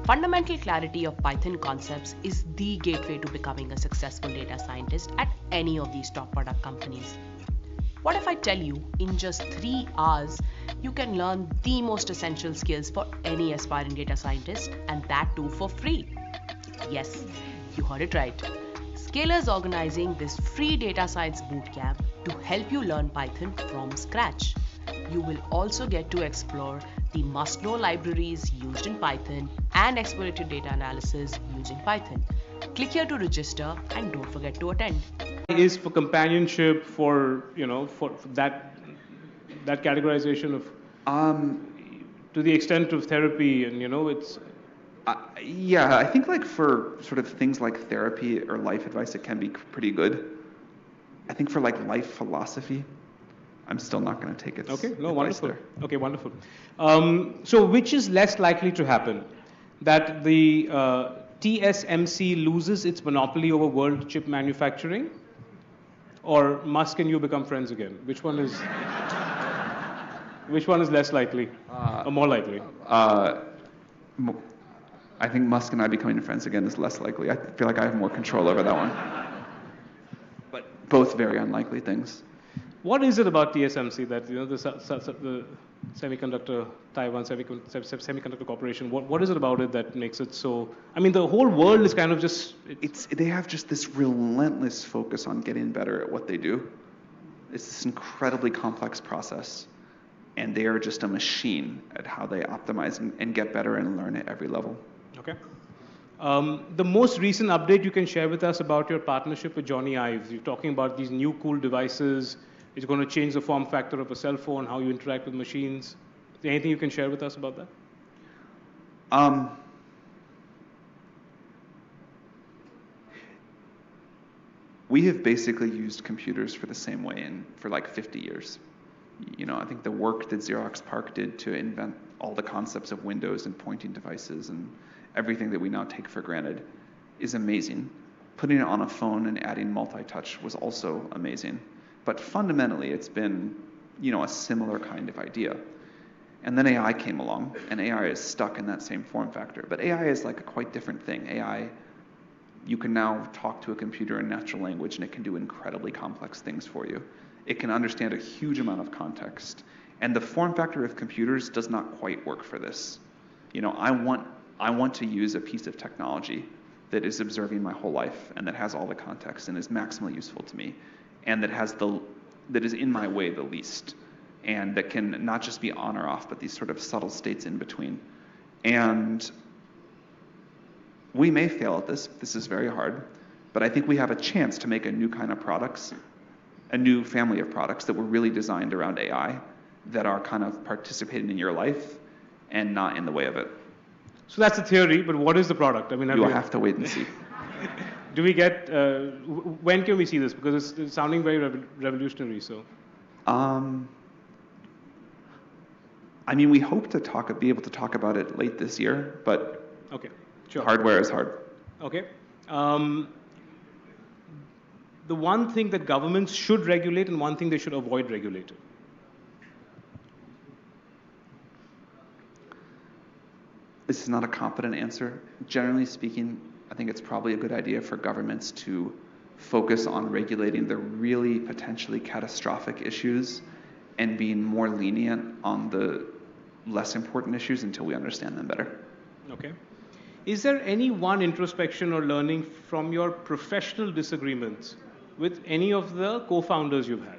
Fundamental clarity of Python concepts is the gateway to becoming a successful data scientist at any of these top product companies. What if I tell you in just 3 hours, you can learn the most essential skills for any aspiring data scientist, and that too for free? Yes, you heard it right. Scalar is organizing this free data science bootcamp to help you learn Python from scratch. You will also get to explore the must-know libraries used in Python and exploratory data analysis using Python. Click here to register and don't forget to attend. Is for companionship, for for that categorization of to the extent of therapy, and it's. Yeah, I think like for sort of things like therapy or life advice, it can be pretty good. I think for like life philosophy, I'm still not going to take it. Okay, no, wonderful. Okay, wonderful. So which is less likely to happen? That the TSMC loses its monopoly over world chip manufacturing, or Musk and you become friends again? Which one is less likely or more likely? I think Musk and I becoming friends again is less likely. I feel like I have more control over that one. But both very unlikely things. What is it about TSMC that the semiconductor Taiwan Semiconductor Corporation? What is it about it that makes it so? I mean, the whole world is kind of just. They have just this relentless focus on getting better at what they do. It's this incredibly complex process, and they are just a machine at how they optimize and get better and learn at every level. Okay. The most recent update you can share with us about your partnership with Jony Ive. You're talking about these new cool devices. It's going to change the form factor of a cell phone, how you interact with machines. Is there anything you can share with us about that? We have basically used computers for the same way for like 50 years. I think the work that Xerox PARC did to invent all the concepts of windows and pointing devices and everything that we now take for granted is amazing. Putting it on a phone and adding multi-touch was also amazing. But fundamentally, it's been, a similar kind of idea. And then AI came along, and AI is stuck in that same form factor. But AI is like a quite different thing. AI, you can now talk to a computer in natural language, and it can do incredibly complex things for you. It can understand a huge amount of context. And the form factor of computers does not quite work for this. I want to use a piece of technology that is observing my whole life and that has all the context and is maximally useful to me, and that is in my way the least, and that can not just be on or off, but these sort of subtle states in between. And we may fail at this. This is very hard, but I think we have a chance to make a new kind of products, a new family of products that were really designed around AI, that are kind of participating in your life and not in the way of it. So that's the theory, but what is the product? I mean, you'll have to wait and see. Do we get, when can we see this? Because it's sounding very revolutionary, so. I mean, we hope to be able to talk about it late this year, but okay, sure. Hardware is hard. Okay. The one thing that governments should regulate and one thing they should avoid regulating. This is not a competent answer. Generally speaking, I think it's probably a good idea for governments to focus on regulating the really potentially catastrophic issues and being more lenient on the less important issues until we understand them better. Okay. Is there any one introspection or learning from your professional disagreements with any of the co-founders you've had?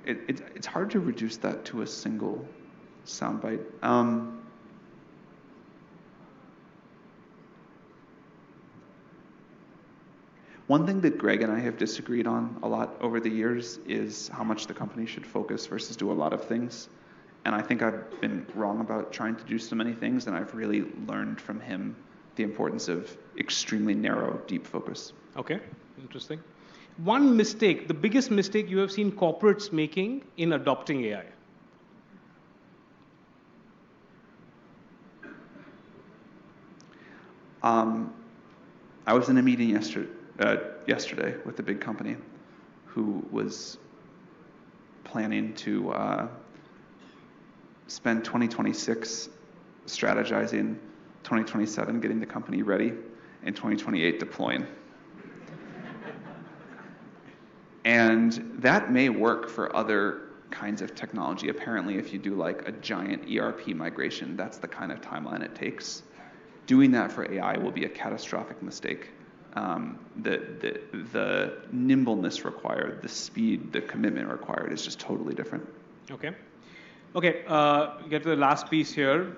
It's hard to reduce that to a single soundbite. One thing that Greg and I have disagreed on a lot over the years is how much the company should focus versus do a lot of things. And I think I've been wrong about trying to do so many things, and I've really learned from him the importance of extremely narrow, deep focus. Okay, interesting. One mistake, the biggest mistake you have seen corporates making in adopting AI? I was in a meeting yesterday with a big company who was planning to spend 2026 strategizing, 2027 getting the company ready, and 2028 deploying. And that may work for other kinds of technology. Apparently, if you do like a giant ERP migration, that's the kind of timeline it takes. Doing that for AI will be a catastrophic mistake. The nimbleness required, the speed, the commitment required is just totally different. Okay. Okay, get to the last piece here.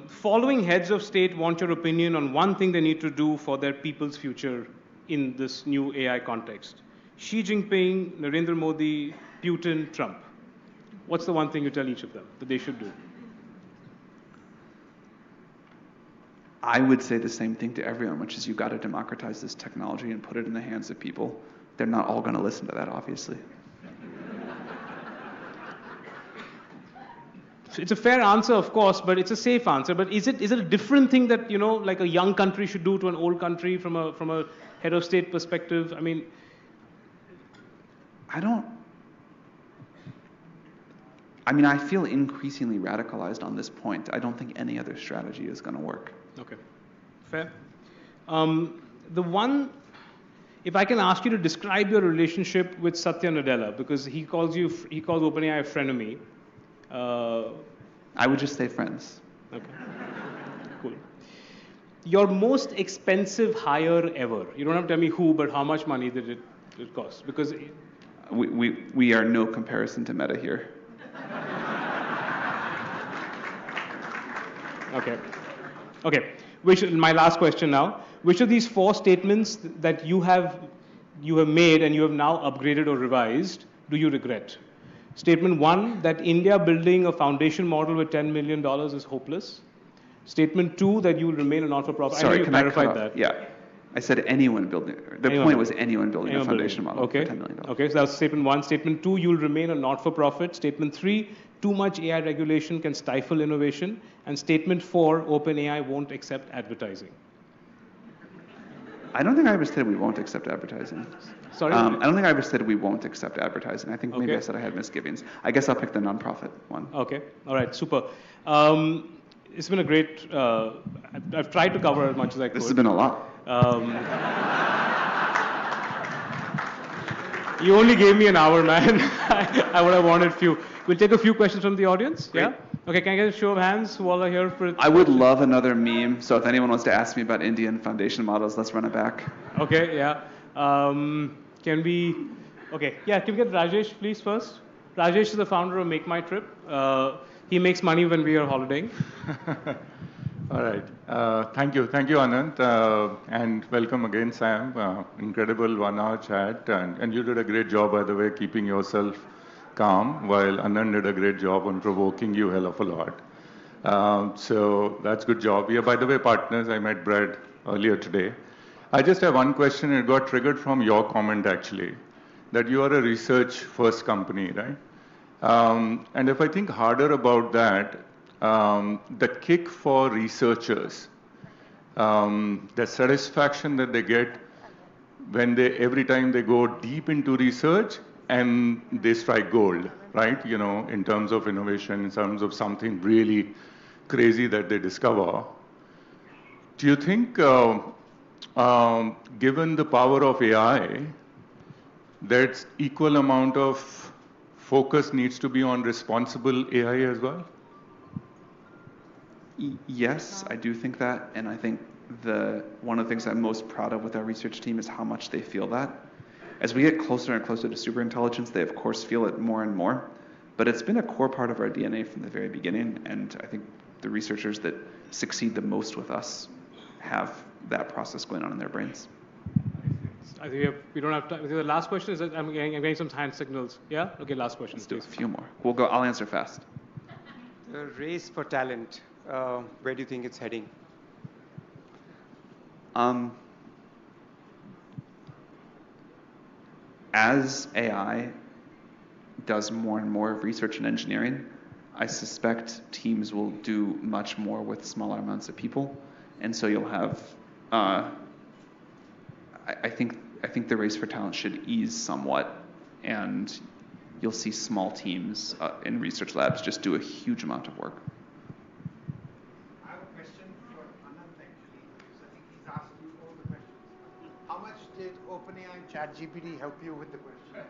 Following heads of state want your opinion on one thing they need to do for their people's future in this new AI context. Xi Jinping, Narendra Modi, Putin, Trump. What's the one thing you tell each of them that they should do? I would say the same thing to everyone, which is you've got to democratize this technology and put it in the hands of people. They're not all going to listen to that, obviously. It's a fair answer, of course, but it's a safe answer. But is it a different thing that, you know, like a young country should do to an old country from a head of state perspective? I mean, I feel increasingly radicalized on this point. I don't think any other strategy is going to work. Okay, fair. If I can ask you to describe your relationship with Satya Nadella, because he calls OpenAI a frenemy. I would just say friends. Okay, cool. Your most expensive hire ever. You don't have to tell me who, but how much money did it cost? Because we are no comparison to Meta here. Okay. Okay. My last question now. Which of these 4 statements that you have made and you have now upgraded or revised do you regret? Statement 1, that India building a foundation model with $10 million is hopeless. Statement 2, that you will remain a not-for-profit. Sorry, I know you can clarified I cut that. Yeah. I said anyone building. The point was anyone building a foundation model for $10 million. Okay, so that was statement 1. Statement 2, you will remain a not-for-profit. Statement 3, too much AI regulation can stifle innovation. And statement 4, OpenAI won't accept advertising. I don't think I ever said we won't accept advertising. Sorry? I don't think I ever said we won't accept advertising. I think maybe I said I had misgivings. I guess I'll pick the nonprofit one. Okay, all right, super. It's been a great, I've tried to cover as much as I could. This has been a lot. You only gave me an hour, man. I would have wanted few. We'll take a few questions from the audience. Great. Yeah? Okay, can I get a show of hands who all are here for it? I would love another meme, so if anyone wants to ask me about Indian foundation models, let's run it back. Okay, yeah. Can we get Rajesh, please, first? Rajesh is the founder of Make My Trip. He makes money when we are holidaying. All right. Thank you, Anand, and welcome again, Sam. Incredible 1-hour chat, and you did a great job, by the way, keeping yourself calm, while Anand did a great job on provoking you hell of a lot. So that's good job. Yeah, by the way, partners, I met Brad earlier today. I just have one question. It got triggered from your comment, actually, that you are a research-first company, right? And if I think harder about that, the kick for researchers, the satisfaction that they get when every time they go deep into research and they strike gold, right? You know, in terms of innovation, in terms of something really crazy that they discover. Do you think, given the power of AI, that equal amount of focus needs to be on responsible AI as well? Yes, I do think that, and I think one of the things I'm most proud of with our research team is how much they feel that. As we get closer and closer to superintelligence, they of course feel it more and more, but it's been a core part of our DNA from the very beginning, and I think the researchers that succeed the most with us have that process going on in their brains. I think we don't have time. The last question is that I'm getting some hand signals. Yeah? Okay, last question. Let's do a few more. We'll go. I'll answer fast. The race for talent, where do you think it's heading? As AI does more and more of research and engineering, I suspect teams will do much more with smaller amounts of people, and so you'll have. I think the race for talent should ease somewhat, and you'll see small teams in research labs just do a huge amount of work. I have a question for Anand actually, because I think he's asked you all the questions. How much did OpenAI and ChatGPT help you with the question?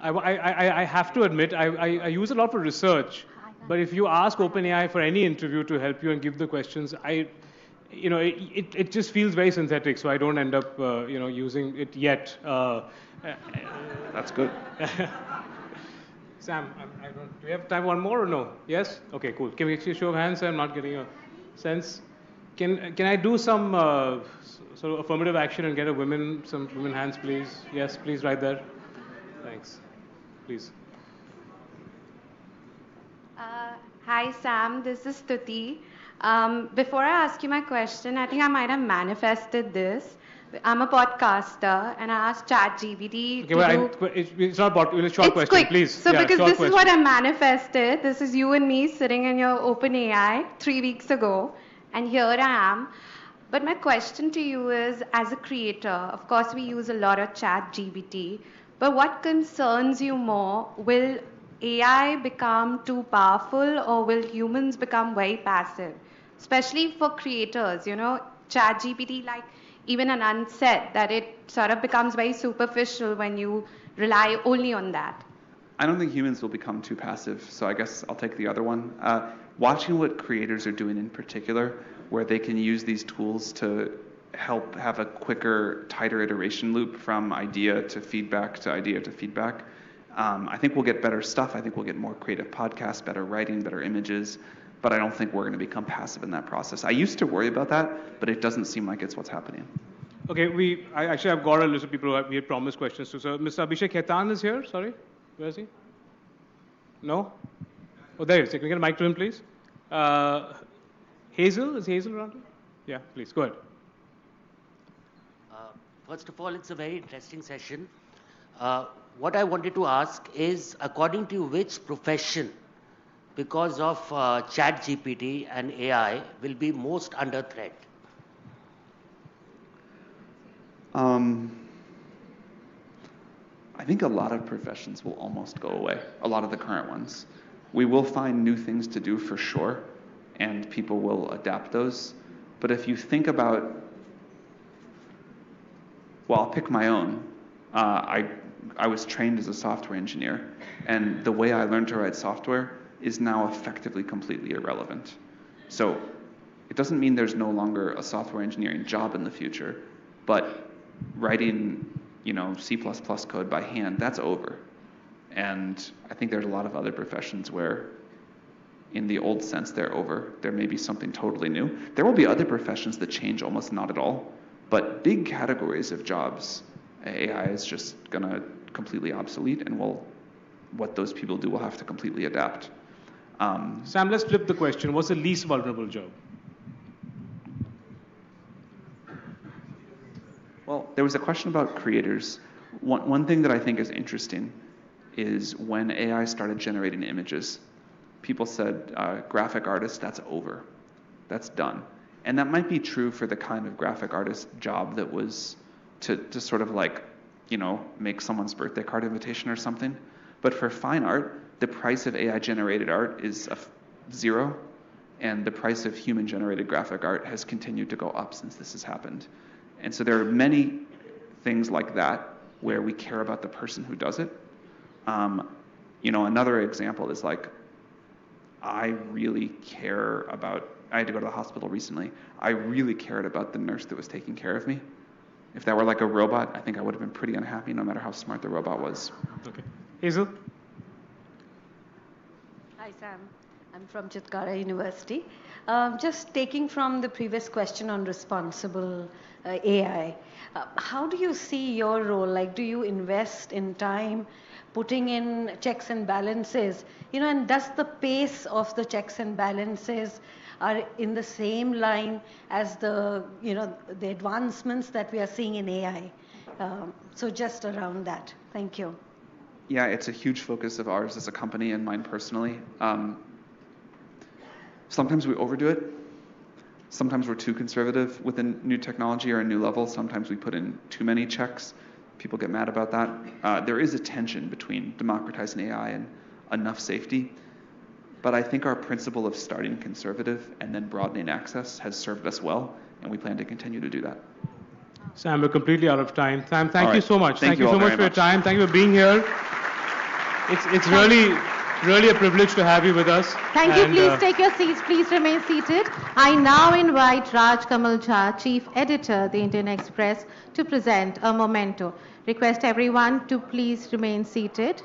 I have to admit, I use a lot for research, but if you ask OpenAI for any interview to help you and give the questions, it just feels very synthetic, so I don't end up, using it yet. That's good. Sam, do we have time for one more or no? Yes? Okay, cool. Can we actually show of hands? I'm not getting a sense. Can I do some sort of affirmative action and get some women hands, please? Yes, please, right there. Thanks. Please. Hi, Sam. This is Stuti. Before I ask you my question, I think I might have manifested this. I'm a podcaster, and I asked ChatGPT it's not about. It's a short question, quick. Please. So yeah, because this is what I manifested. This is you and me sitting in your OpenAI 3 weeks ago, and here I am. But my question to you is, as a creator, of course we use a lot of ChatGPT, but what concerns you more? Will AI become too powerful, or will humans become very passive? Especially for creators, ChatGPT, like even Anand said, that it sort of becomes very superficial when you rely only on that. I don't think humans will become too passive, so I guess I'll take the other one. Watching what creators are doing in particular, where they can use these tools to help have a quicker, tighter iteration loop from idea to feedback to idea to feedback. I think we'll get better stuff. I think we'll get more creative podcasts, better writing, better images, but I don't think we're going to become passive in that process. I used to worry about that, but it doesn't seem like it's what's happening. Okay, I've got a list of people who we had promised questions to. So Mr. Abhishek Khaitan is here. Sorry, where is he? No? Oh, there he is. Can we get a mic to him, please? Hazel, is Hazel around here? Yeah, please, go ahead. First of all, it's a very interesting session. What I wanted to ask is, according to you, which profession, because of ChatGPT and AI, will be most under threat? I think a lot of professions will almost go away, a lot of the current ones. We will find new things to do for sure, and people will adapt those. But if you think about, well, I'll pick my own. I was trained as a software engineer, and the way I learned to write software is now effectively completely irrelevant. So it doesn't mean there's no longer a software engineering job in the future, but writing, C++ code by hand, that's over. And I think there's a lot of other professions where, in the old sense, they're over. There may be something totally new. There will be other professions that change almost not at all, but big categories of jobs, AI is just going to completely obsolete, and what those people do will have to completely adapt. Sam, let's flip the question. What's the least vulnerable job? Well, there was a question about creators. One thing that I think is interesting is when AI started generating images, people said, graphic artist, that's over. That's done. And that might be true for the kind of graphic artist job that was to sort of like, make someone's birthday card invitation or something. But for fine art, the price of AI-generated art is zero, and the price of human-generated graphic art has continued to go up since this has happened. And so there are many things like that where we care about the person who does it. Another example is like, I really care about, I had to go to the hospital recently. I really cared about the nurse that was taking care of me. If that were like a robot, I think I would have been pretty unhappy no matter how smart the robot was. Okay. Hazel? Hi, Sam. I'm from Chitkara University. Just taking from the previous question on responsible AI, how do you see your role? Like, do you invest in time putting in checks and balances? And does the pace of the checks and balances are in the same line as the advancements that we are seeing in AI? So just around that. Thank you. Yeah, it's a huge focus of ours as a company and mine personally. Sometimes we overdo it. Sometimes we're too conservative with a new technology or a new level. Sometimes we put in too many checks. People get mad about that. There is a tension between democratizing AI and enough safety. But I think our principle of starting conservative and then broadening access has served us well, and we plan to continue to do that. Sam, we're completely out of time. Sam, thank you so much. Thank you so much for your time. Thank you for being here. It's really a privilege to have you with us. Thank you. Please take your seats. Please remain seated. I now invite Raj Kamal Jha, Chief Editor, The Indian Express, to present a memento. Request everyone to please remain seated.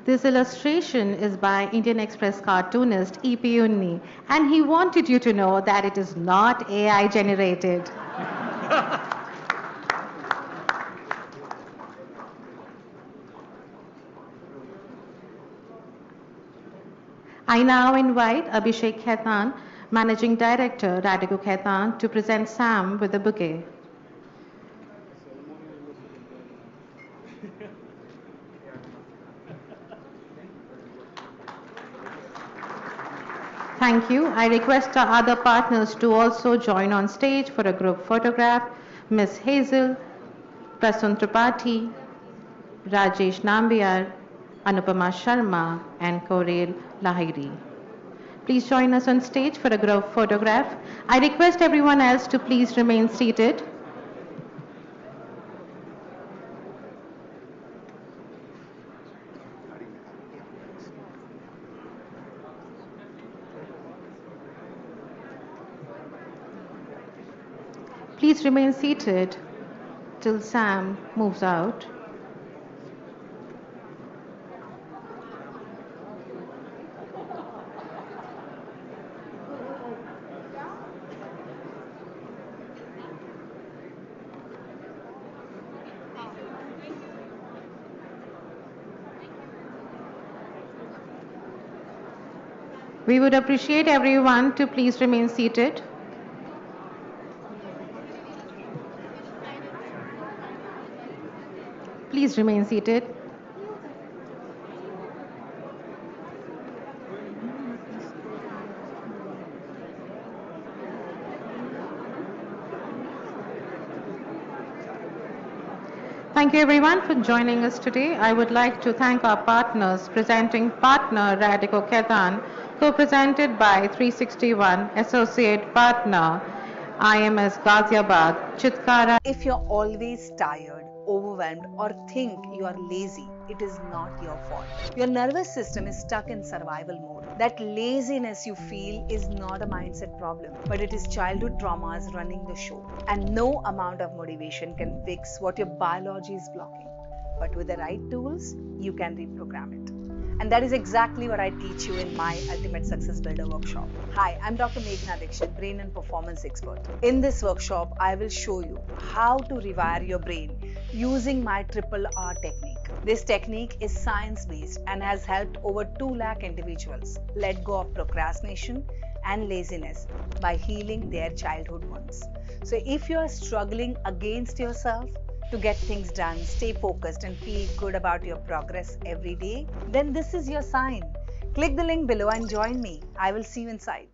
This illustration is by Indian Express cartoonist E.P. Unni, and he wanted you to know that it is not AI generated. I now invite Abhishek Khaitan, Managing Director, Radico Khaitan, to present Sam with a bouquet. Thank you. I request our other partners to also join on stage for a group photograph. Ms. Hazel, Prasun Tripathi, Rajesh Nambiar, Anupama Sharma, and Korel Lahiri. Please join us on stage for a group photograph. I request everyone else to please remain seated. Please remain seated till Sam moves out. We would appreciate everyone to please remain seated. Please remain seated. Thank you everyone for joining us today. I would like to thank our partners, presenting partner Radico Khaitan, co-presented by 361, associate partner IMS Ghaziabad, Chitkara. If you're always tired, overwhelmed, or think you are lazy, it is not your fault. Your nervous system is stuck in survival mode. That laziness you feel is not a mindset problem, but it is childhood traumas running the show. And no amount of motivation can fix what your biology is blocking. But with the right tools, you can reprogram it. And that is exactly what I teach you in my Ultimate Success Builder workshop. Hi, I'm Dr. Meghna Dixit, brain and performance expert. In this workshop, I will show you how to rewire your brain using my triple R technique. This technique is science-based and has helped over 2 lakh individuals let go of procrastination and laziness by healing their childhood wounds. So if you are struggling against yourself to get things done, stay focused and feel good about your progress every day, then this is your sign. Click the link below and join me. I will see you inside.